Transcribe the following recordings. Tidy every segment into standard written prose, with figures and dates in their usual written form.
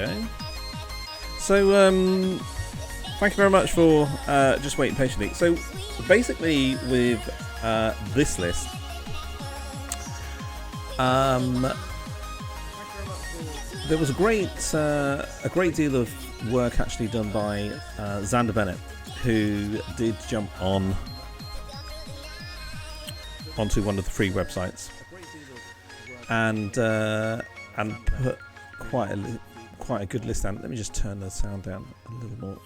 go. So, thank you very much for just waiting patiently. So, basically, with this list, there was a great deal of work actually done by Xander Bennett, who did jump onto one of the free websites and put quite a good list down. Let me just turn the sound down a little more.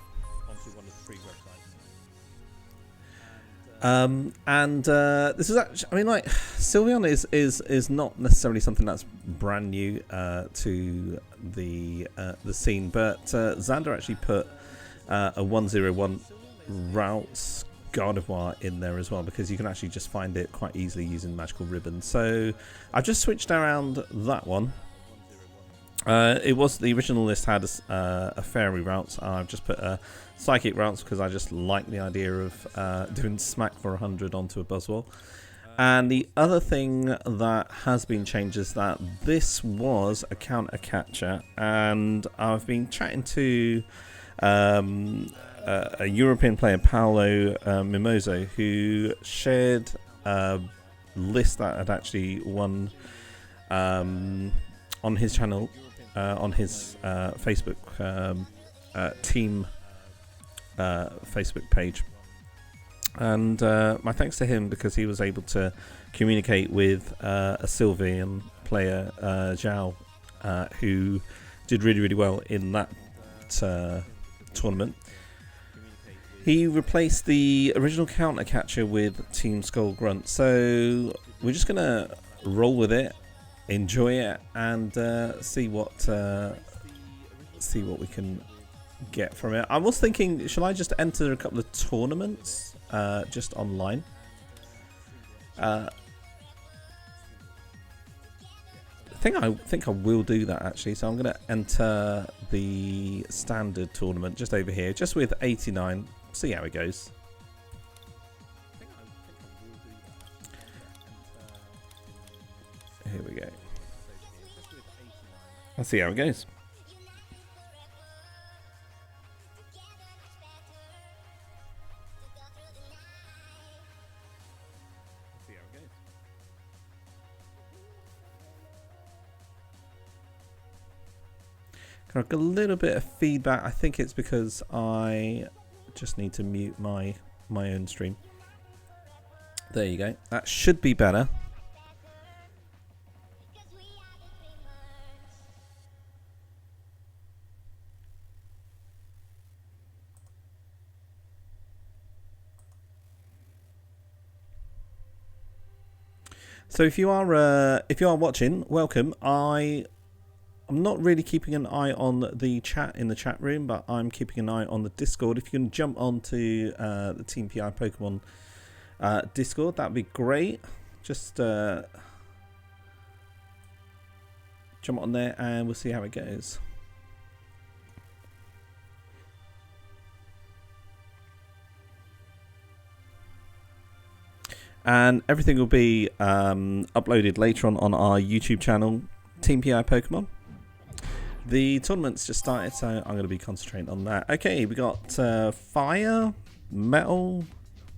This is actually, I mean, like, Sylveon is not necessarily something that's brand new to the scene, but Xander actually put a 101 Ralts Gardevoir in there as well, because you can actually just find it quite easily using magical ribbon. So I've just switched around that one. It was the original list had a fairy Ralts. I've just put a psychic Ralts because I just like the idea of doing smack for 100 onto a Buzzwole. And the other thing that has been changed is that this was a counter catcher, and I've been chatting to a European player, Paolo Mimoso, who shared a list that had actually won on his channel, on his Facebook team Facebook page. And my thanks to him, because he was able to communicate with a Sylveon player, Zhao, who did really, really well in that tournament. He replaced the original counter catcher with Team Skull Grunt. So we're just going to roll with it, enjoy it, and see what we can get from it. I was thinking, shall I just enter a couple of tournaments just online? I think I will do that actually. So I'm going to enter the standard tournament just over here, just with 89. See how it goes. Here we go. Let's see how it goes. Got a little bit of feedback. I think it's because I just need to mute my own stream. There you go. That should be better. So if you are watching, welcome. I'm not really keeping an eye on the chat in the chat room, but I'm keeping an eye on the Discord. If you can jump onto the Team PI Pokemon Discord, that'd be great. Just jump on there and we'll see how it goes. And everything will be uploaded later on our YouTube channel, Team PI Pokemon. The tournament's just started, so I'm going to be concentrating on that. Okay, we got fire, metal,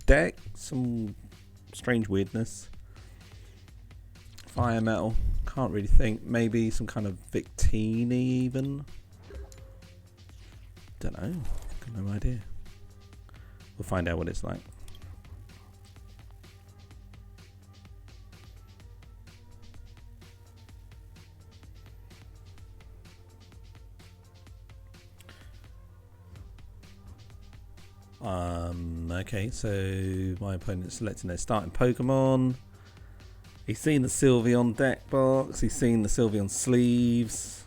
deck, some strange weirdness. Fire, metal, can't really think. Maybe some kind of Victini even. Don't know, got no idea. We'll find out what it's like. Okay, so my opponent's selecting their starting Pokemon. He's seen the Sylveon deck box. He's seen the Sylveon sleeves.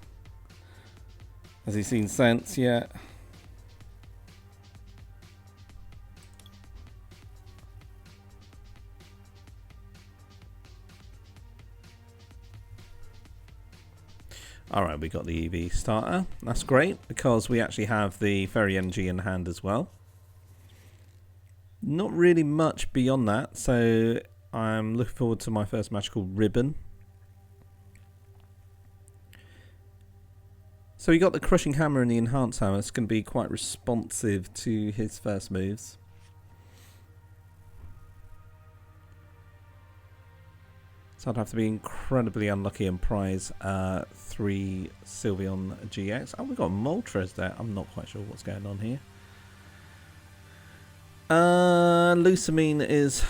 Has he seen Sense yet? Alright, we got the Eevee starter. That's great, because we actually have the Fairy Energy in hand as well. Not really much beyond that, so I'm looking forward to my first magical ribbon. So we got the Crushing Hammer and the Enhanced Hammer. It's going to be quite responsive to his first moves. So I'd have to be incredibly unlucky and prize 3 Sylveon-GX. Oh, we've got Moltres there. I'm not quite sure what's going on here. Lusamine is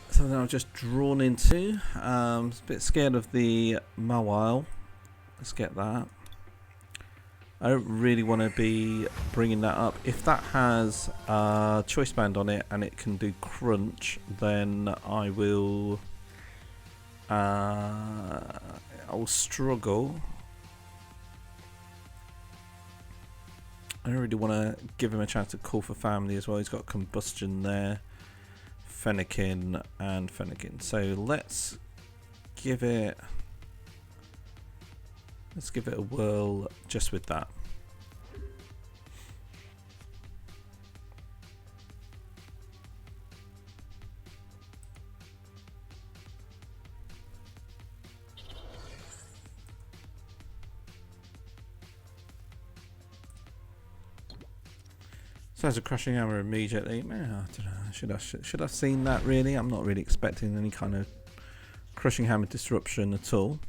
something I've just drawn into. A bit scared of the Mawile. Let's get that. I don't really want to be bringing that up. If that has Choice Band on it and it can do Crunch, then I will struggle. I don't really want to give him a chance to call for family as well. He's got Combustion there, Fennekin and Fennekin. So let's give it a whirl just with that. So there's a Crushing Hammer immediately. Man, I don't know. Should I have seen that really? I'm not really expecting any kind of Crushing Hammer disruption at all.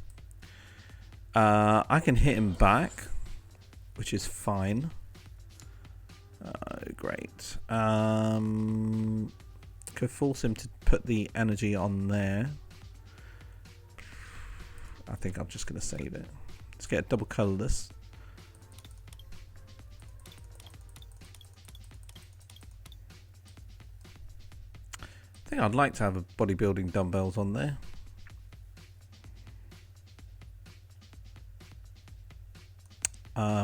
I can hit him back, which is fine. Great. Could force him to put the energy on there. I think I'm just going to save it. Let's get a double Colorless. I think I'd like to have a Bodybuilding Dumbbells on there.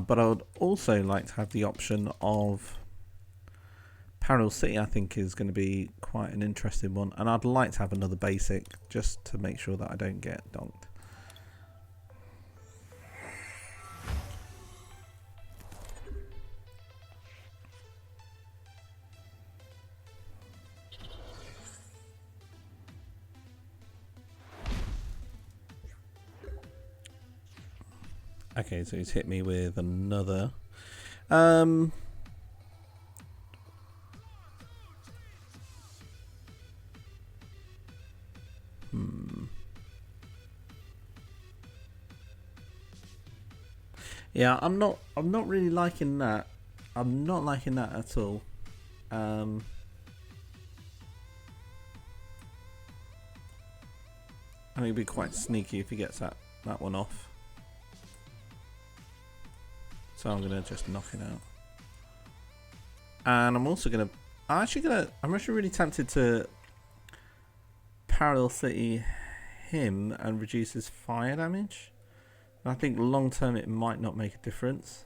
But I would also like to have the option of Parallel City. I think is going to be quite an interesting one, and I'd like to have another basic just to make sure that I don't get donked. Okay, so he's hit me with another. Yeah, I'm not really liking that. I'm not liking that at all. I think it'd be quite sneaky if he gets that one off. So I'm gonna just knock it out. And I'm also gonna I'm actually really tempted to Parallel City him and reduce his fire damage. I think long term it might not make a difference.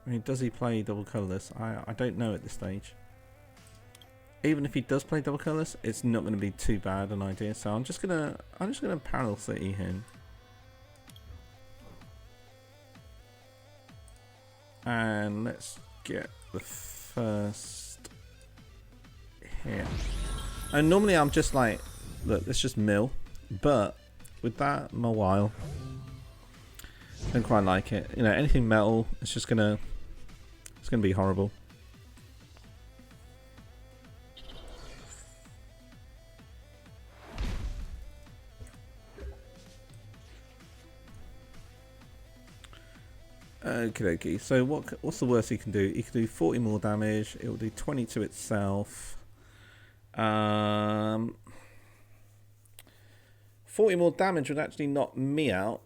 I mean, does he play double Colorless? I don't know at this stage. Even if he does play double Colorless, it's not going to be too bad an idea. So I'm just gonna Parallel City him. And let's get the first hit. And normally I'm just like, look, let's just mill, but with that Mawile, I don't quite like it. You know, anything metal, it's gonna be horrible. Okay, so what's the worst he can do? He can do 40 more damage. It will do 20 to itself. 40 more damage would actually knock me out.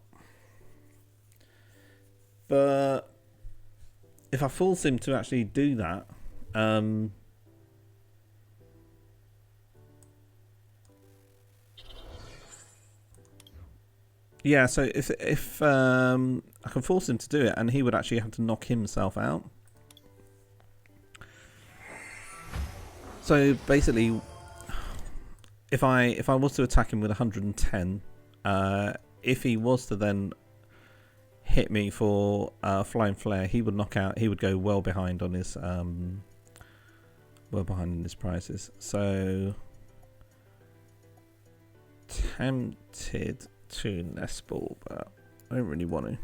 But if I force him to actually do that, yeah, so if I can force him to do it, and he would actually have to knock himself out. So basically, if I was to attack him with 110, if he was to then hit me for Flying Flare, he would knock out. He would go well behind on his prizes. So tempted to Nest Ball, but I don't really want to.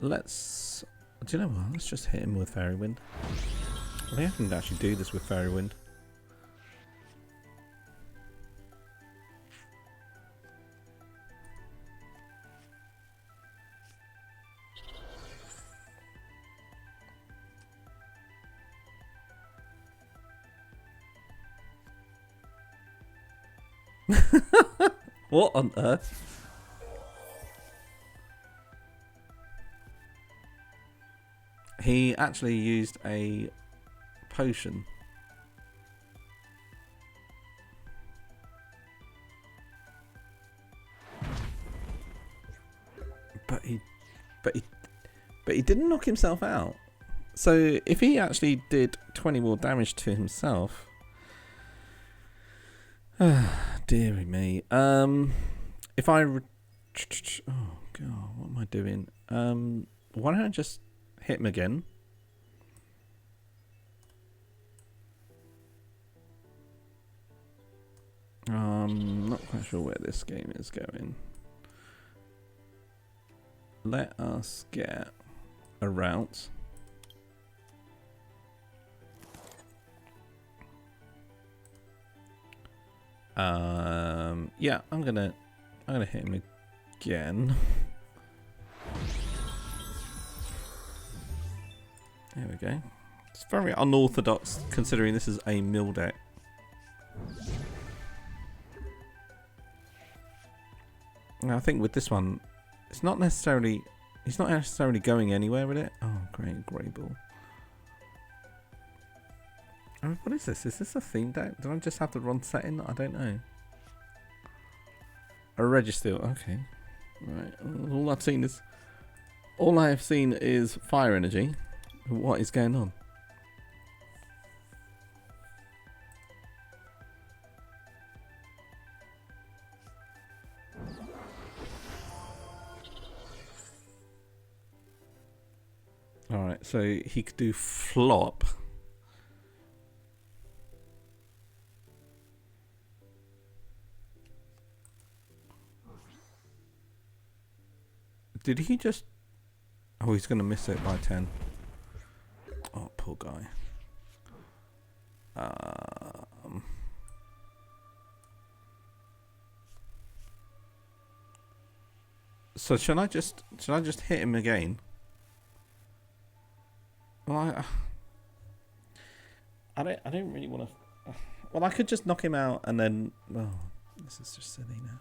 Let's... Do you know what? Let's just hit him with Fairy Wind. I think I can actually do this with Fairy Wind. What on earth? He actually used a potion. But he didn't knock himself out. So if he actually did 20 more damage to himself, dearie me. If I, oh god, what am I doing? Why don't I just hit him again? Not quite sure where this game is going. Let us get a route. Yeah, I'm gonna hit him again. There we go. It's very unorthodox considering this is a mill deck. Now I think with this one, he's not necessarily going anywhere with it. Oh, great, grey ball. I mean, what is this? Is this a theme deck? Do I just have the wrong setting? I don't know. A Registeel. Okay. Right. All I have seen is fire energy. What is going on? Alright, so he could do flop. Did he just... Oh, he's going to miss it by 10. Oh, poor guy. So should I just hit him again? Well, I don't really want to. Well, I could just knock him out and then. Oh, this is just silly now.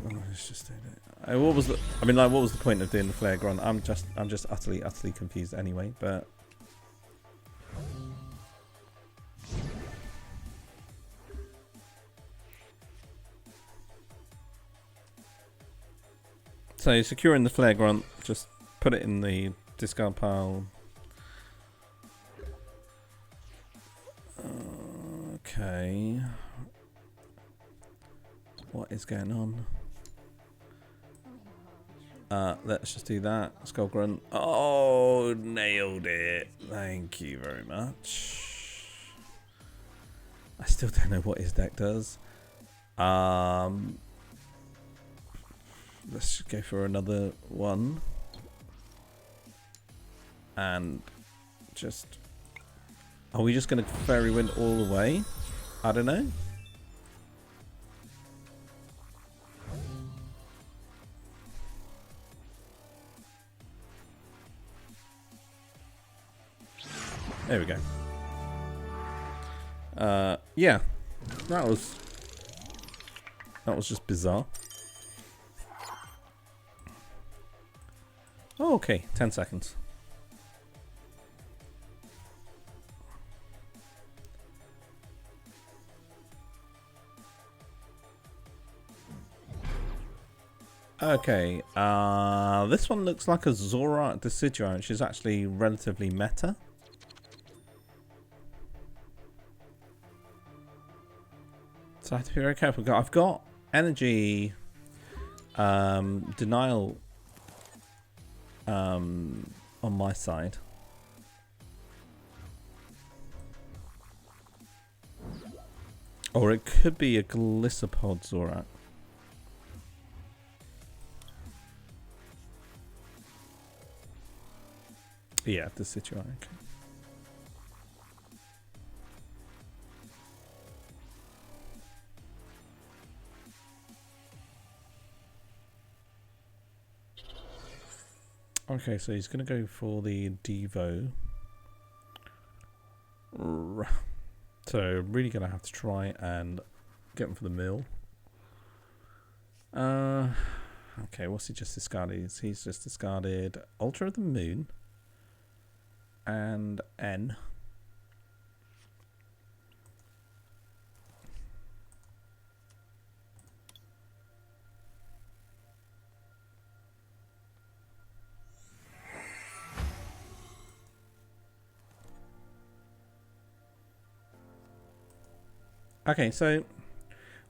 Let's just do it. What was the? I mean, like, what was the point of doing the flare grunt? I'm just utterly confused anyway. But. So securing the flare grunt, just put it in the discard pile. Okay. What is going on? Let's just do that. Skull grunt. Oh, nailed it. Thank you very much. I still don't know what his deck does. Let's just go for another one. And just... Are we just going to Fairy Wind all the way? I don't know. There we go. Yeah. That was just bizarre. Oh, okay, 10 seconds. Okay, this one looks like a Zora Decidueye, which is actually relatively meta. So I have to be very careful. I've got energy denial on my side. Or it could be a Glisopod Zorak. Yeah, the situation. Okay, so he's going to go for the Devo. So really going to have to try and get him for the mill. Okay, what's he just discarded? He's just discarded Ultra of the Moon and N. Okay, so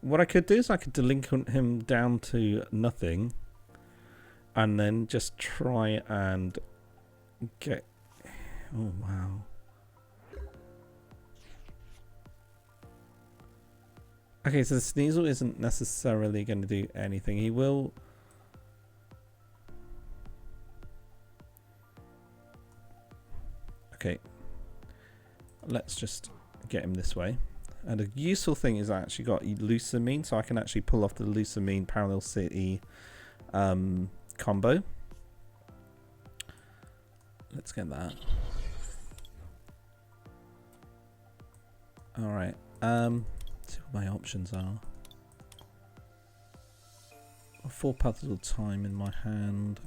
what I could do is I could delinquent him down to nothing and then just try and get... Oh, wow. Okay, so the Sneasel isn't necessarily going to do anything. He will... Okay. Let's just get him this way. And a useful thing is I actually got Lusamine, so I can actually pull off the Lusamine Parallel City combo. Let's get that. Alright, see what my options are. 4 Puzzle of Time in my hand.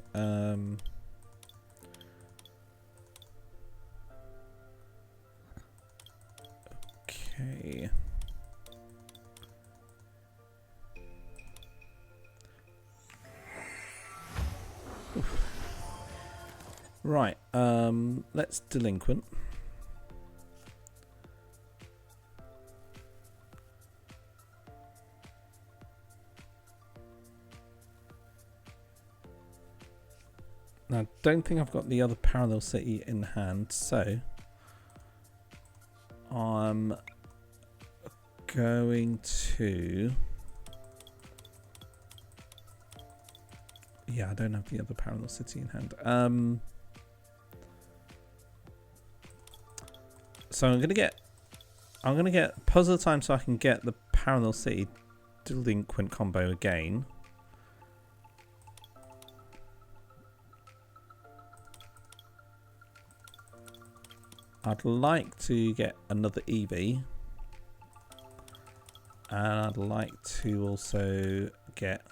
Okay. Oof. Right, let's delinquent. Now, I don't think I've got the other Parallel City in hand, so I'm going to... Yeah, I don't have the other Parallel City in hand. So I'm gonna get Puzzle Time so I can get the Parallel City Delinquent combo again. I'd like to get another Eevee. And I'd like to also get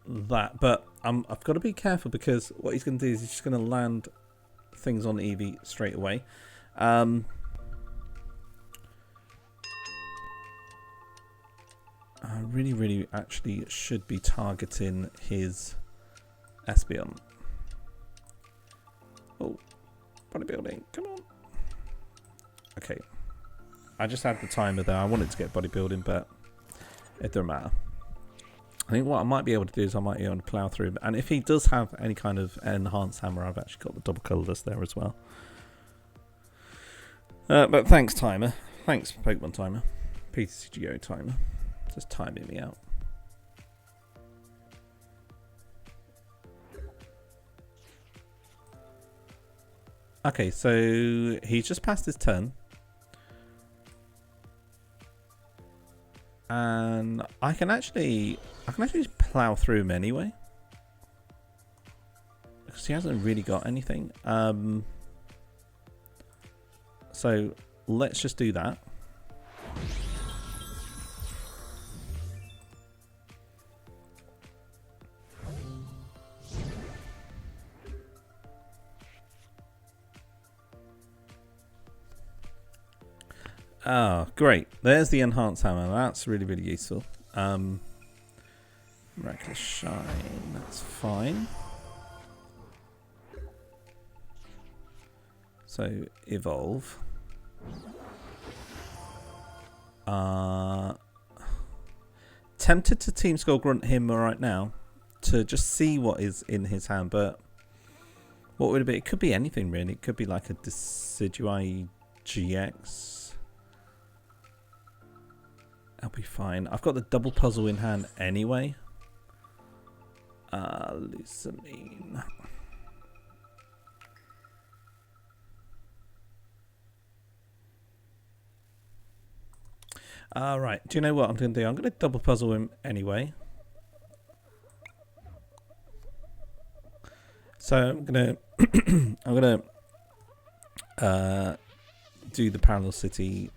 that. But I've got to be careful because what he's going to do is he's just going to land things on Eevee straight away. I really actually should be targeting his Espeon. Oh. Bodybuilding, come on. Okay. I just had the timer there. I wanted to get bodybuilding, but it doesn't matter. I think what I might be able to do is I might be able to plow through. And if he does have any kind of enhanced hammer, I've actually got the double colorless there as well. But thanks, timer. Thanks, Pokemon timer. PTCGO timer. Just timing me out. Okay, so he's just passed his turn. And I can actually plow through him anyway. Because he hasn't really got anything. So let's just do that. Oh, great. There's the Enhanced Hammer. That's really useful. Miraculous Shine. That's fine. So, evolve. Tempted to team score Grunt him right now to just see what is in his hand, but what would it be? It could be anything really. It could be like a Decidueye GX. I'll be fine. I've got the double puzzle in hand anyway. Lusamine. Right, do you know what I'm going to do? I'm going to double puzzle him anyway. So I'm going to do the Parallel City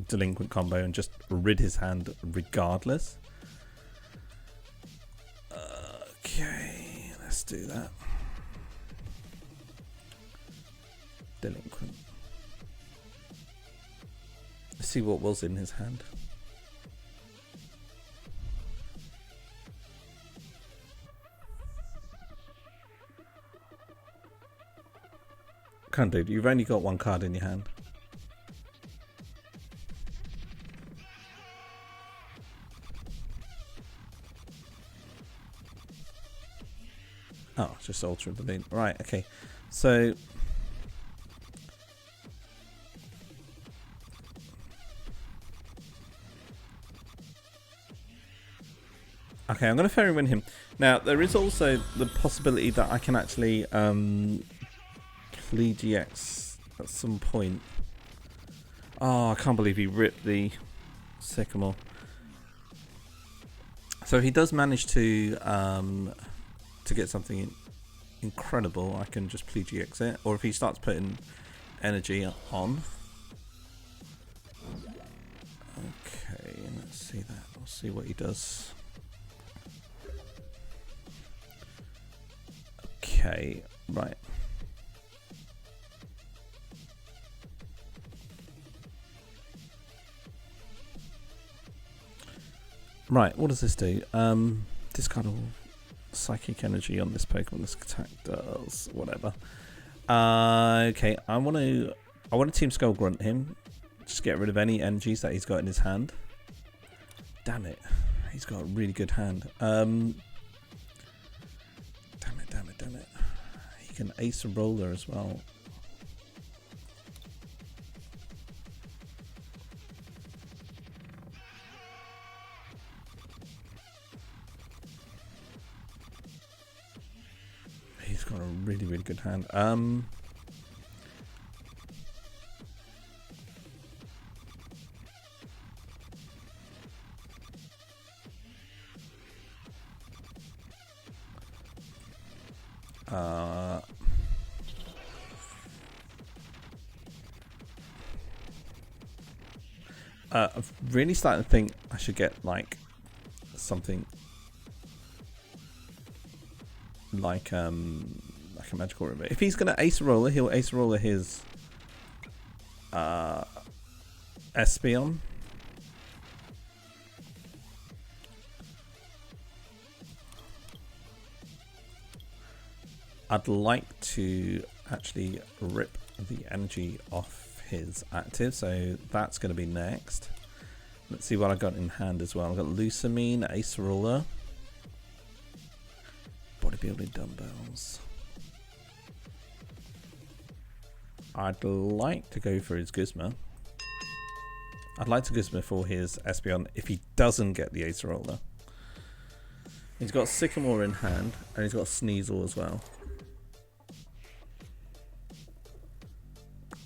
Delinquent combo and just rid his hand regardless. Okay, let's do that. Delinquent. Let's see what was in his hand. Come on, dude, you've only got one card in your hand. Oh, just Ultra Balloon. Right, okay. So okay, I'm going to Fairy Win him. Now, there is also the possibility that I can actually Play GX at some point. Oh, I can't believe he ripped the Sycamore. So if he does manage to get something incredible, I can just Play GX it. Or if he starts putting energy on. Okay, let's see that. We'll see what he does. Okay, right. Right, what does this do? Discard all psychic energy on this Pokemon. This attack does whatever. Okay, I want to Team Skull Grunt him. Just get rid of any energies that he's got in his hand. Damn it, he's got a really good hand. Damn it. He can Acerola as well. He's got a really, really good hand. I'm really starting to think I should get like something like a magical river. If he's gonna Acerola, he'll Acerola his Espeon. I'd like to actually rip the energy off his active, so that's going to be next. Let's see what I got in hand as well. I've got Lusamine, Acerola, Bodybuilding Dumbbells. I'd like to go for his Guzma. I'd like to Guzma for his Espeon if he doesn't get the Acerola. He's got Sycamore in hand, and he's got Sneasel as well.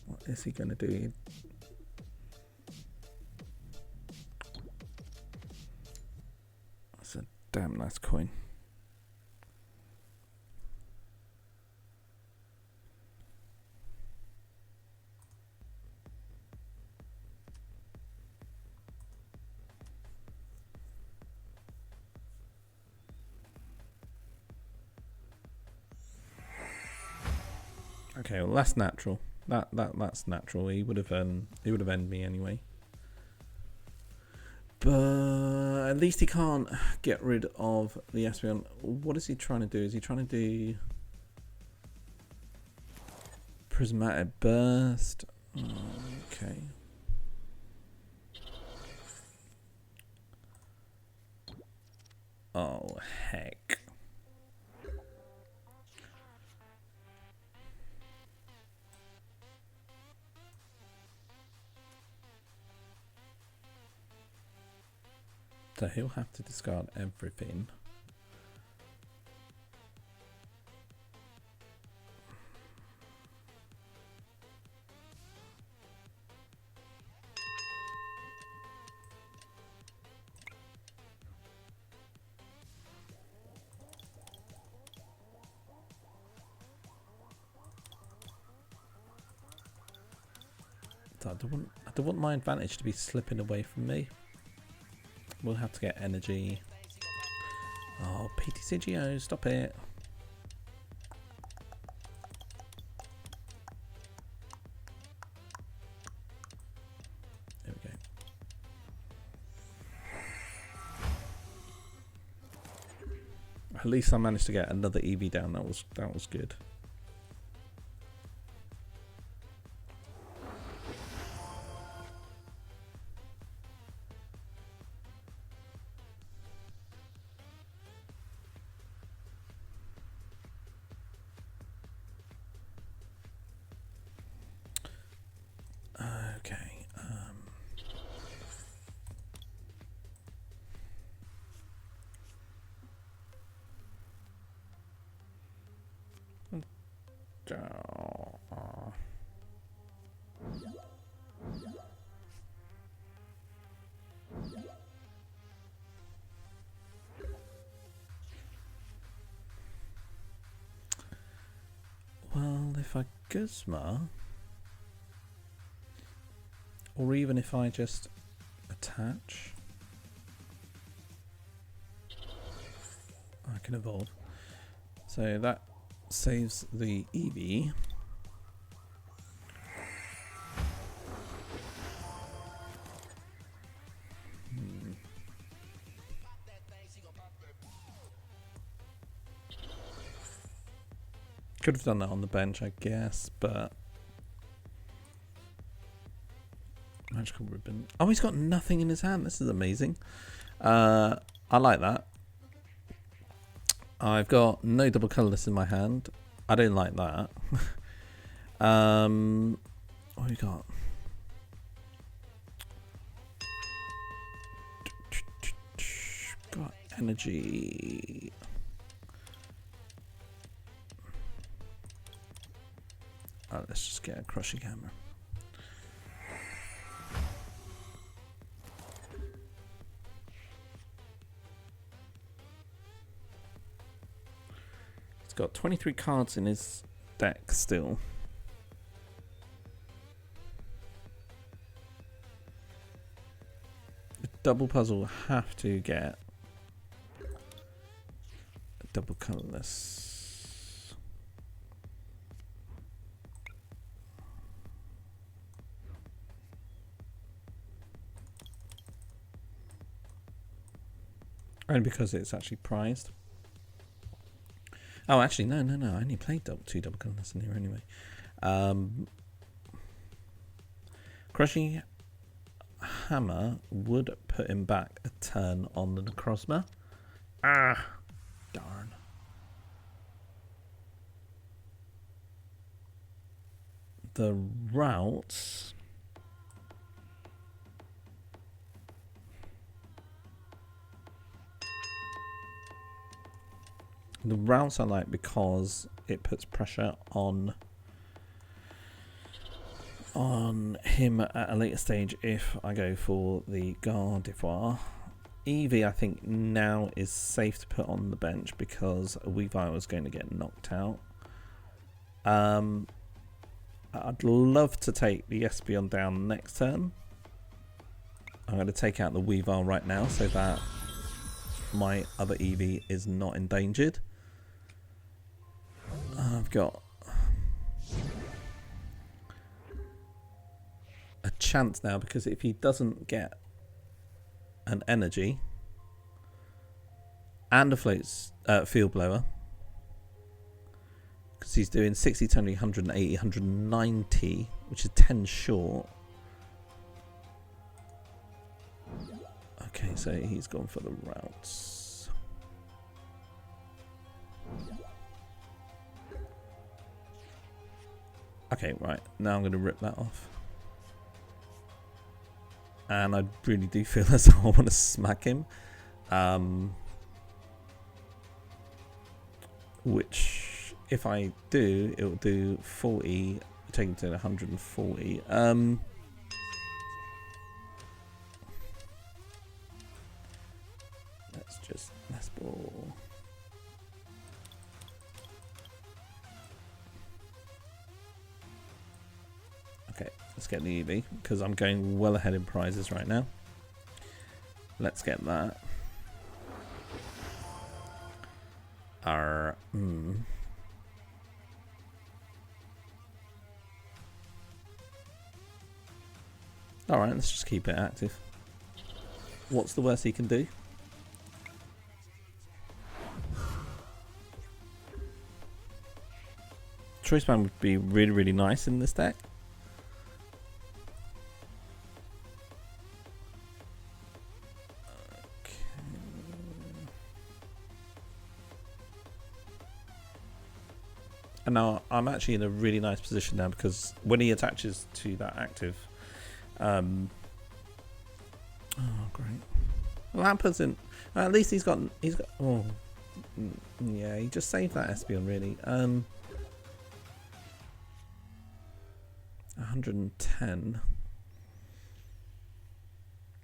What is he going to do? That's a damn nice coin. Okay, well that's natural. That's natural. He would have ended me anyway. But at least he can't get rid of the Espeon. What is he trying to do? Is he trying to do Prismatic Burst? Okay. Oh heck. So he'll have to discard everything. So I don't want my advantage to be slipping away from me. We'll have to get energy. Oh, PTCGO, stop it. There we go. At least I managed to get another Eevee down. That was good. Well, if I Guzma, or even if I just attach, I can evolve. So that saves the Eevee. Could have done that on the bench, I guess, but magical ribbon. Oh, he's got nothing in his hand. This is amazing. I like that. I've got no double colorless in my hand. I don't like that. What we got? Got energy. Oh, let's just get a Crushing Hammer. He's got 23 cards in his deck still. The double puzzle will have to get a double colorless. Only because it's actually prized. Oh, actually, no. I only played two double colorless in here anyway. Crushing Hammer would put him back a turn on the Necrozma. Ah, darn. The Ralts. The Ralts I like because it puts pressure on him at a later stage if I go for the Gardevoir. Eevee I think now is safe to put on the bench because Weavile is going to get knocked out. I'd love to take the Espeon down next turn. I'm going to take out the Weavile right now so that my other Eevee is not endangered. I've got a chance now because if he doesn't get an energy and a field blower, because he's doing 60, 20, 180, 190, which is 10 short. Okay, so he's gone for the Ralts. Okay, right. Now I'm going to rip that off. and I really do feel as though I want to smack him. Which, if I do, it will do 40, taking to 140. Let's ball. Okay, let's get the Eevee, because I'm going well ahead in prizes right now. Let's get that. Alright, let's just keep it active. What's the worst he can do? Choice Band would be really, really nice in this deck. Okay. And now I'm actually in a really nice position now, because when he attaches to that active, oh great. Well, that puts in. At least he's got. Oh, yeah. He just saved that Espeon really. 110.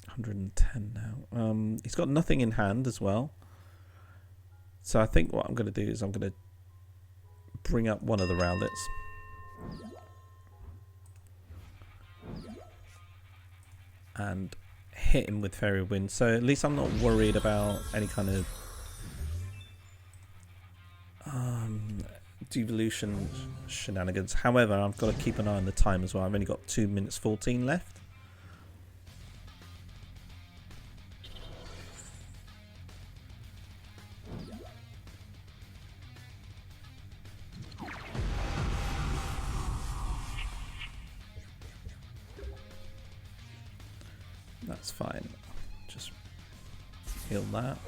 110 now. He's got nothing in hand as well. So I think what I'm going to do is I'm going to bring up one of the Rowlets. And hit him with Fairy Wind. So at least I'm not worried about any kind of devolution shenanigans. However, I've got to keep an eye on the time as well. I've only got 2 minutes 14 left. That's fine. Just heal that.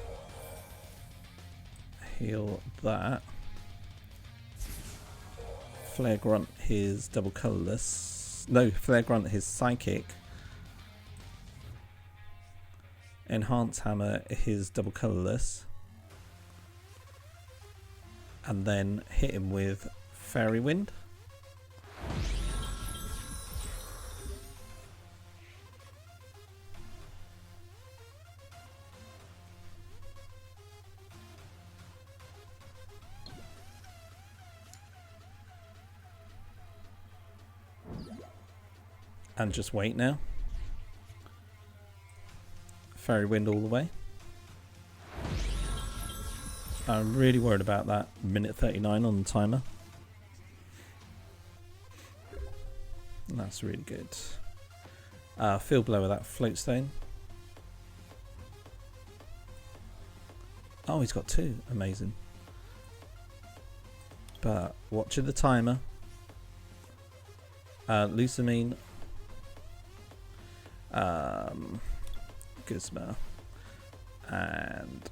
Heal that. Flare Grunt his double colorless. No, Flare Grunt his psychic. Enhanced Hammer his double colorless. And then hit him with Fairy Wind. And just wait now. Fairy Wind all the way. I'm really worried about that minute 39 on the timer. That's really good. Field Blower that float stone. Oh, he's got 2. Amazing. But watching the timer. Lusamine. Guzma and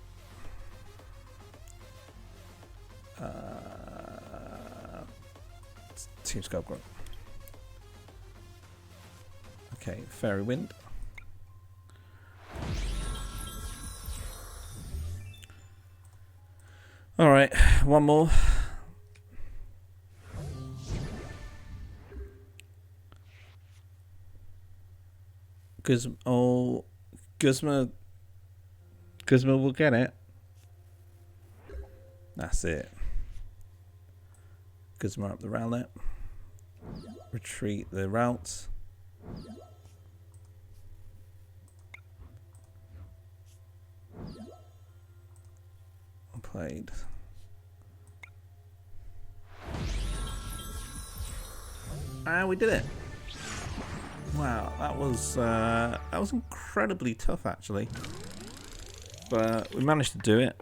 Team Skull Grunt. Okay, Fairy Wind. All right, one more. Guzma will get it. That's it. Guzma up the Rowlet. Retreat the Ralts. Played. And we did it. Wow, that was incredibly tough actually, but we managed to do it.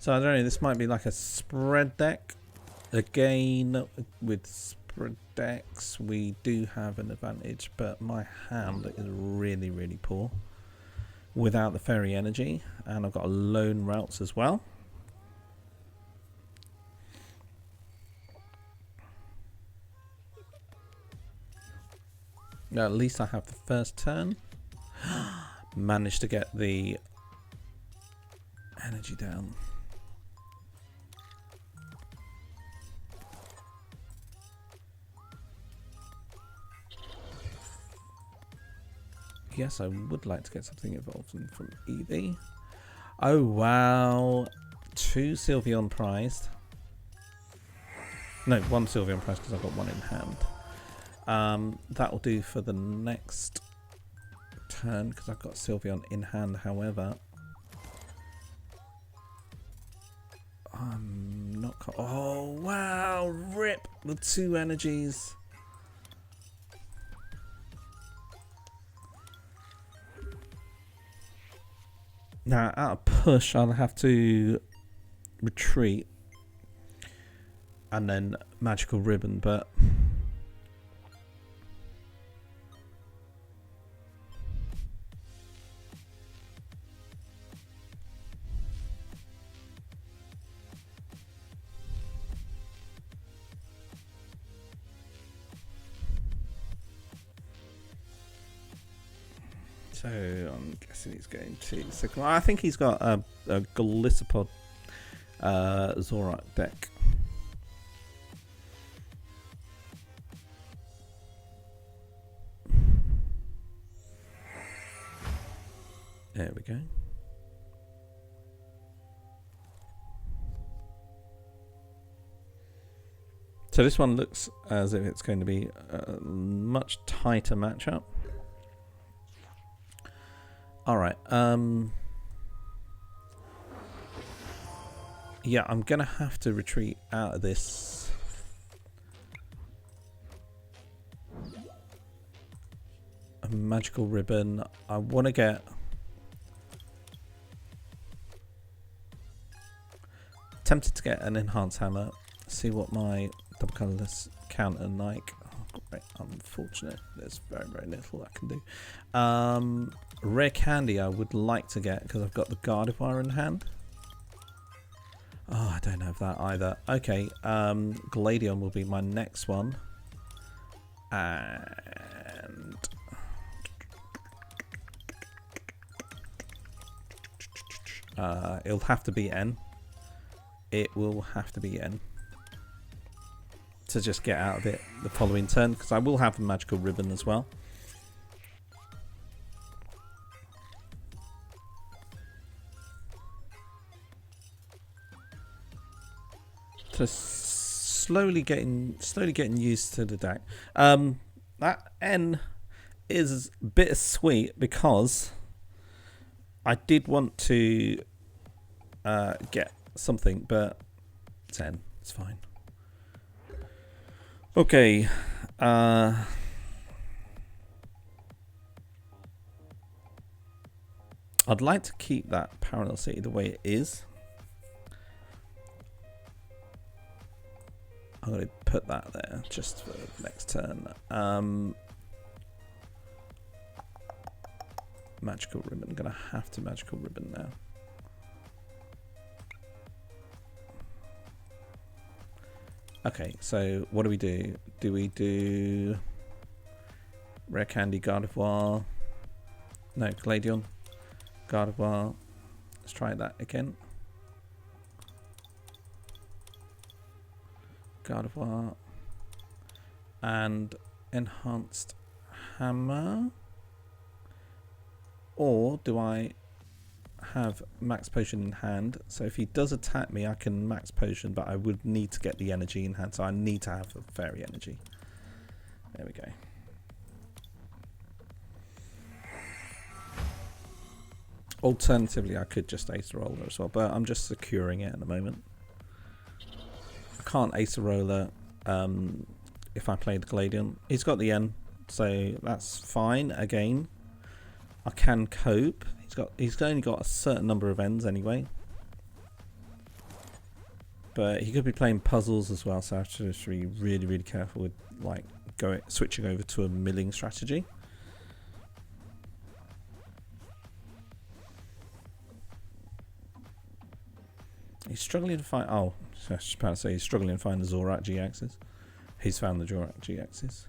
So I don't know, this might be like a spread deck. Again, with spread decks, we do have an advantage, but my hand is really, really poor without the fairy energy. And I've got a lone Ralts as well. Now, at least I have the first turn. Managed to get the energy down. Yes, I would like to get something evolved from Eevee. Oh, wow. 2 Sylveon prized. No, 1 Sylveon prized because I've got 1 in hand. That will do for the next turn because I've got Sylveon in hand. However, I'm not... Oh, wow. Rip the 2 energies. Now, out of push, I'll have to retreat and then magical ribbon, but so I'm guessing he's going to second. I think he's got a Golisopod Zorak deck. There we go. So this one looks as if it's going to be a much tighter matchup. All right. Yeah, I'm gonna have to retreat out of this. A magical ribbon. I want to get. Tempted to get an enhanced hammer. See what my double colorless counter like. Oh, great. Unfortunate. There's very, very little I can do. Rare candy I would like to get because I've got the Gardevoir in hand. Oh, I don't have that either. Okay, Gladion will be my next one. And it'll have to be N. It will have to be N. To just get out of it the following turn, because I will have a magical ribbon as well. So slowly getting used to the deck. That N is bittersweet because I did want to get something, but it's N. It's fine. Okay. I'd like to keep that Parallel City the way it is. I'm going to put that there just for the next turn. Magical ribbon. Going to have to magical ribbon now. Okay, so what do we do? Do we do Rare Candy, Gardevoir? No, Gladion, Gardevoir. Let's try that again. Gardevoir and Enhanced Hammer. Or do I have Max Potion in hand? So if he does attack me, I can Max Potion, but I would need to get the energy in hand, so I need to have a Fairy Energy. There we go. Alternatively, I could just Acerola as well, but I'm just securing it at the moment. I can't Acerola if I play the Gladion. He's got the N, so that's fine. Again, I can cope. He's only got a certain number of ends anyway. But he could be playing puzzles as well, so I have to just be really, really careful with like switching over to a milling strategy. He's struggling to find. Oh, I was just about to say he's struggling to find the Zorak GXs. He's found the Zorak GXs.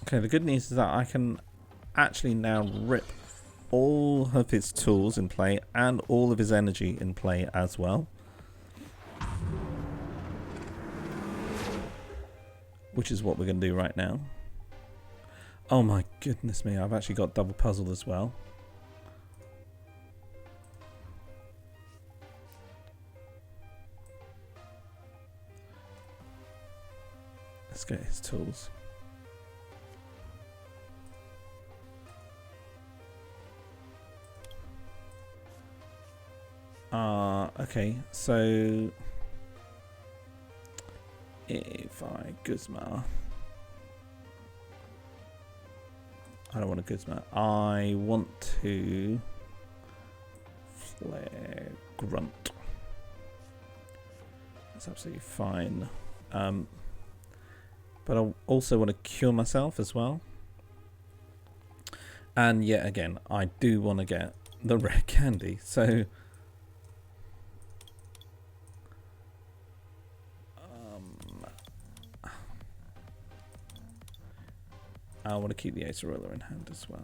Okay, the good news is that I can actually now rip all of his tools in play and all of his energy in play as well. Which is what we're going to do right now. Oh my goodness me, I've actually got double puzzle as well. Let's get his tools. Okay, so if I Guzma, I don't want a Guzma. I want to flare Grunt. That's absolutely fine. But I also want to cure myself as well. And yet again, I do want to get the rare candy. So I want to keep the Acerola in hand as well.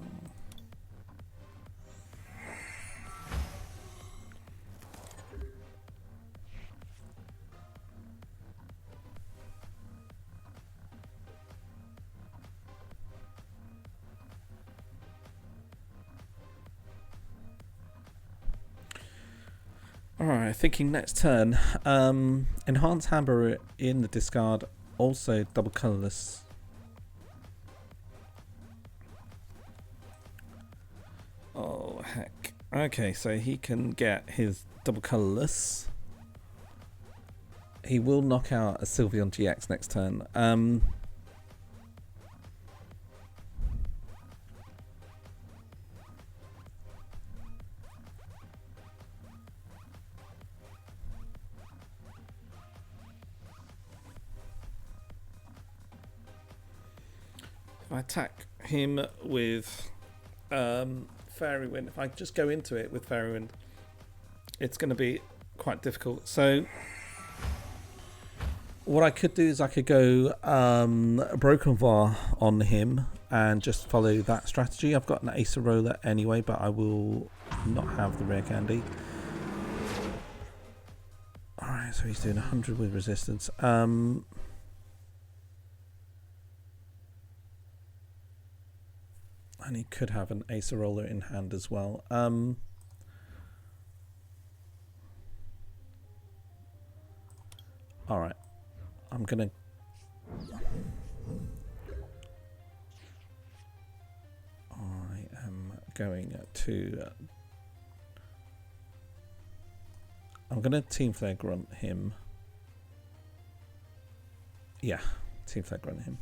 Alright, thinking next turn. Enhanced Hammer in the discard, also double Colorless. Oh, heck. Okay, so he can get his double Colorless. He will knock out a Sylveon-GX next turn. If I attack him with Fairy Wind, if I just go into it with Fairy Wind, it's going to be quite difficult. So what I could do is I could go Broken Var on him and just follow that strategy. I've got an Acerola anyway, but I will not have the rare candy. Alright, so he's doing 100 with resistance. And he could have an Acerola in hand as well. Alright. I'm going to... I'm going to Team Flare Grunt him. Yeah, Team Flare Grunt him.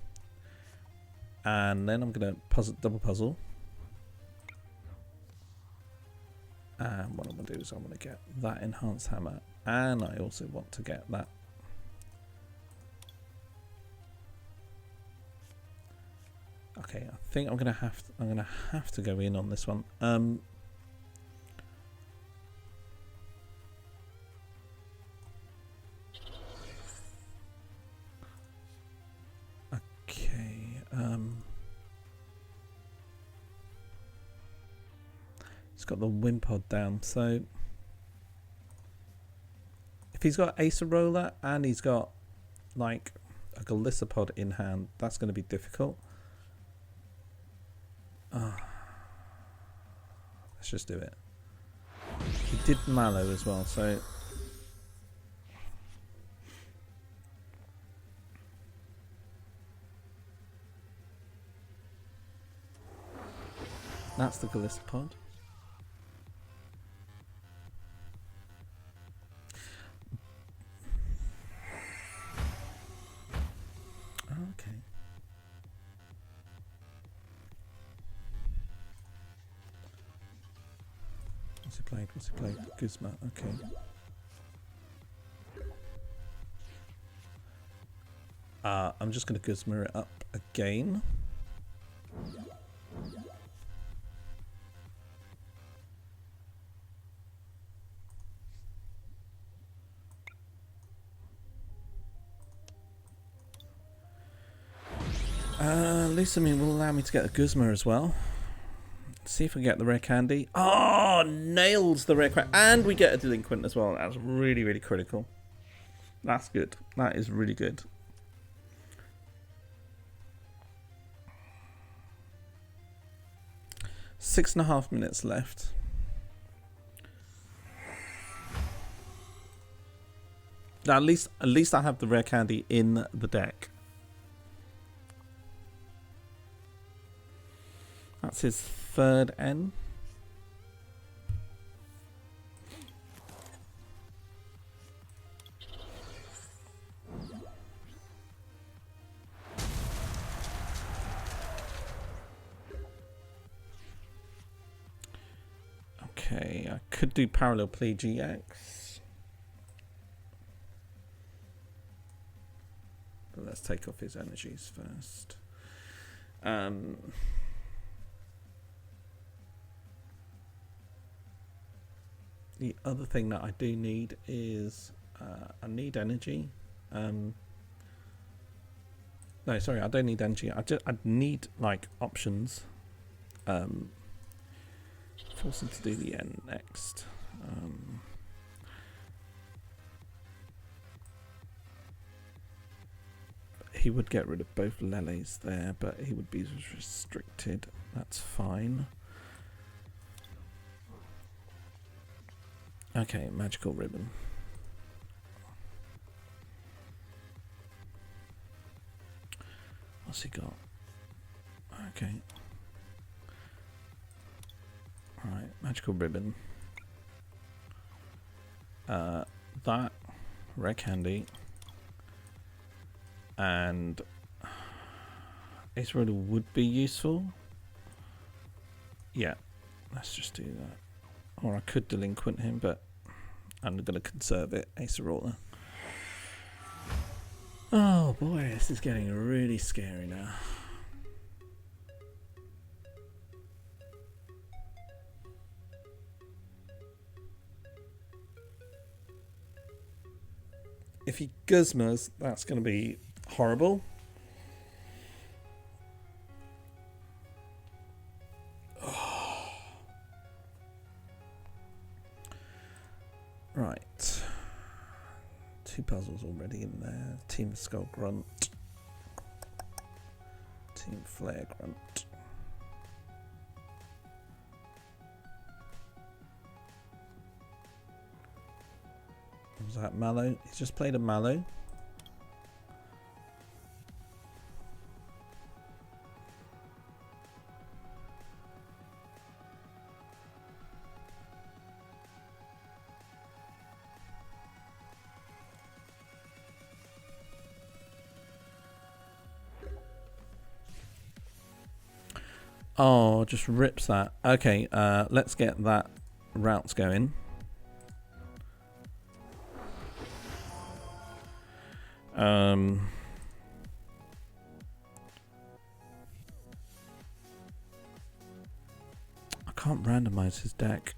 And then I'm going to double puzzle. And what I'm going to do is I'm going to get that Enhanced Hammer. And I also want to get that. Okay, I think I'm going to have to go in on this one. He's got the Wimpod down, so if he's got Acerola and he's got like a Golisopod in hand, that's going to be difficult. Let's just do it. He did Mallow as well, so that's the Golisopod. Okay. What's he played? What's he played? Guzma, okay. I'm just going to Guzma it up again. Lusamine will allow me to get a Guzma as well. See if we get the rare candy. Oh, nails the rare candy. And we get a Delinquent as well. That's really, really critical. That's good. That is really good. Six and a half minutes left. Now, at least I have the rare candy in the deck. That's his third N. Okay, I could do Parallel Play GX. But let's take off his energies first. The other thing that I do need is I need energy. No, sorry, I don't need energy. I need like options. Force him to do the N next. He would get rid of both Lele's there, but he would be restricted. That's fine. Okay, magical ribbon. What's he got? Okay. Alright, magical ribbon. That rare candy. And Acerola would be useful. Yeah, let's just do that. Or I could Delinquent him, but I'm going to conserve it, Acerola. Oh boy, this is getting really scary now. If he Guzmas, that's going to be horrible. Right. 2 puzzles already in there. Team Skull Grunt. Team Flare Grunt. Was that Mallow? He's just played a Mallow. Oh, just rips that. Okay, let's get that Ralts going. I can't randomize his deck.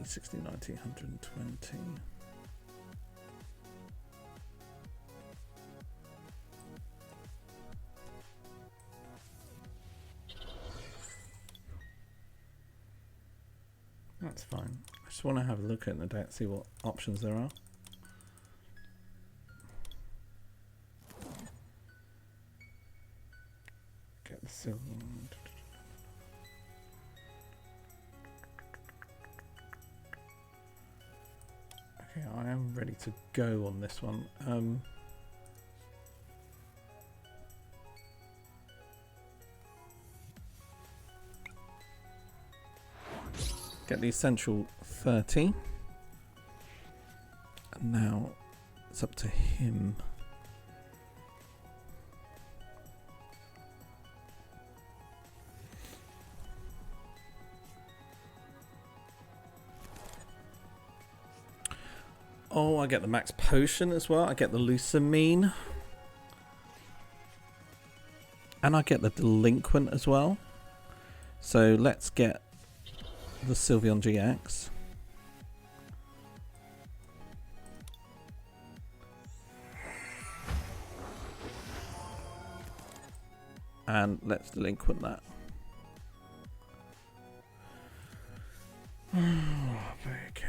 60, 90, 120. That's fine. I just want to have a look at the deck, see what options there are. Get the silver. Okay, I am ready to go on this one. Get the essential 30. And now it's up to him. Oh, I get the Max Potion as well. I get the Lusamine. And I get the Delinquent as well. So let's get the Sylveon-GX. And let's Delinquent that. Okay.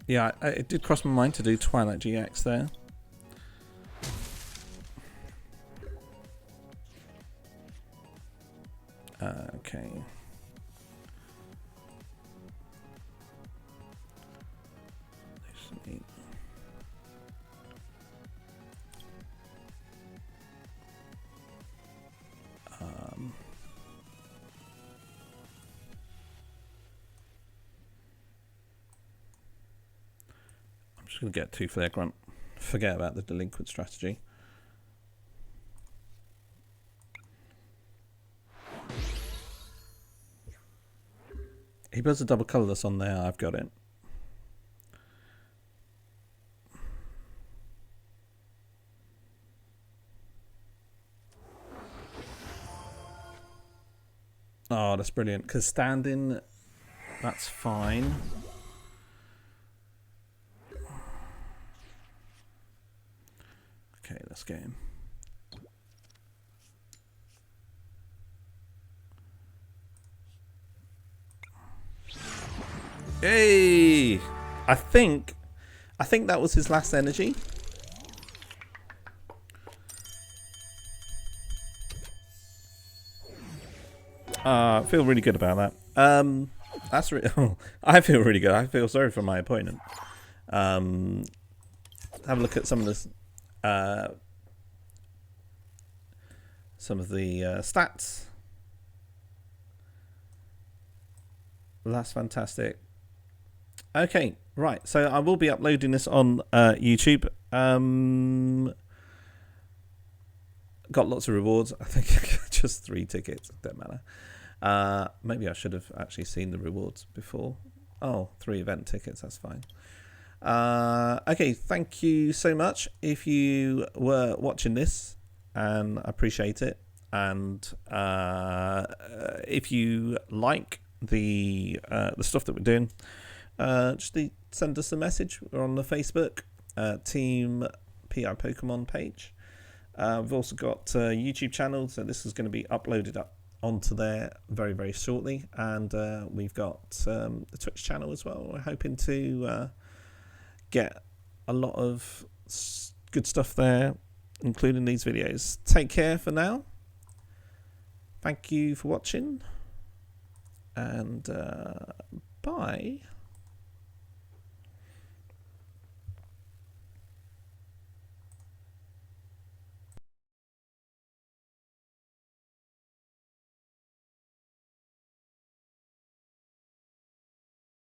Yeah, it did cross my mind to do Twilight GX there. Okay. I'm just going to get 2 Flare Grunt. Forget about the Delinquent strategy. He puts a double Colorless on there, I've got it. Oh, that's brilliant. Because standing, that's fine. Okay, let's get him. Hey! I think that was his last energy. I feel really good about that. That's I feel really good. I feel sorry for my opponent. Have a look at some of this. Some of the stats. That's fantastic. Okay, right. So I will be uploading this on YouTube. Got lots of rewards. I think just 3 tickets. Don't matter. Maybe I should have actually seen the rewards before. Oh, 3 event tickets. That's fine. Okay, thank you so much if you were watching this, and I appreciate it. And if you like the stuff that we're doing, just send us a message. We're on the Facebook Team PI Pokemon page. We've also got a YouTube channel, so this is going to be uploaded up onto there very, very shortly. And we've got the Twitch channel as well. We're hoping to get a lot of good stuff there, including these videos. Take care for now. Thank you for watching, and bye.